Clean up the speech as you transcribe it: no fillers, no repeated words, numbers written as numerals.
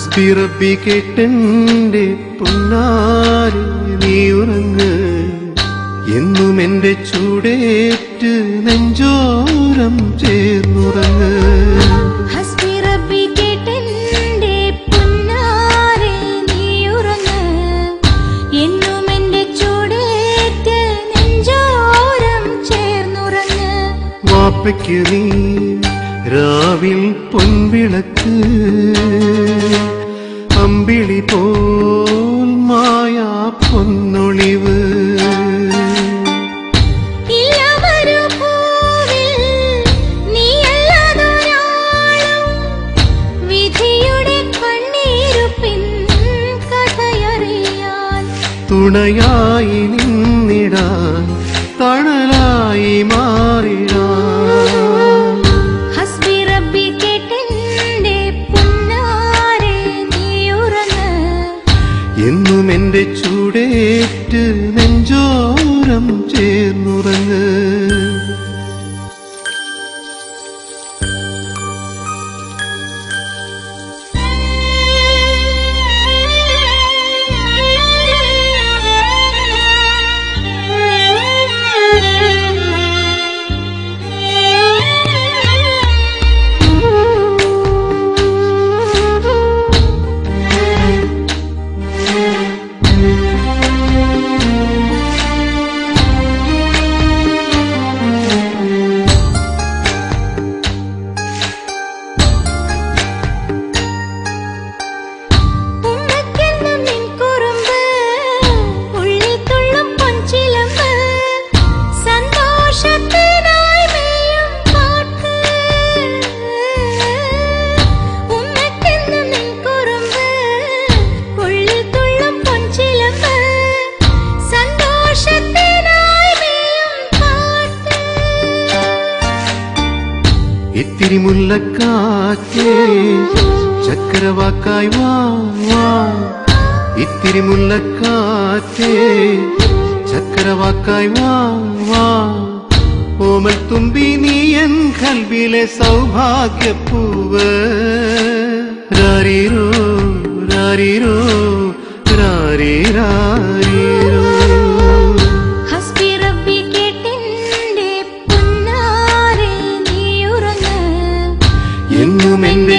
ഹസ്ബി റബ്ബി കേട്ടെന്റെ പൊന്നാരെ നീ ഉറങ്ങ്, എന്നും എന്റെ ചൂടേറ്റ് നെഞ്ചോരം ചേർന്നുറങ്ങ്. ഹസ്ബി റബ്ബി കേട്ടെന്റെ പൊന്നാരെ നീ ഉറങ്ങ്, എന്നും എന്റെ ചൂടേറ്റ് നെഞ്ചോരം ചേർന്നുറങ്ങ്. വാപ്പയ്ക്ക് നീ രാവിൽ പൊൻവിളക്ക്, അമ്പിളി പോൽ മായാ പൊന്നൊളിവ്. തുണയായി നിന്നിടാൻ തണലായി മാറിടാൻ. ഹസ്ബി റബ്ബി കേട്ടെന്റെ പൊന്നാരെ നീ ഉറങ്ങ്, എന്നും എന്റെ ചൂടേറ്റ് നെഞ്ചോരം ചേർന്നുറങ്ങ്. ഇത്തിരി മുല്ലക്കാറ്റേ ചക്രവാക്കായി വാ വാ, ഇത്തിരി മുല്ലക്കാറ്റേ ചക്രവാക്കായി വാ വാ. ഓമൽ തുമ്പി നീ എൻ കൽബിലെ സൗഭാഗ്യപ്പൂവ്. രാരീരോ രാരീരോ രാരീരാരീരോ. ഹസ്ബി റബ്ബി കേട്ടെന്റെ പൊന്നാരെ നീ ഉറങ്ങ്, എന്നും എന്റെ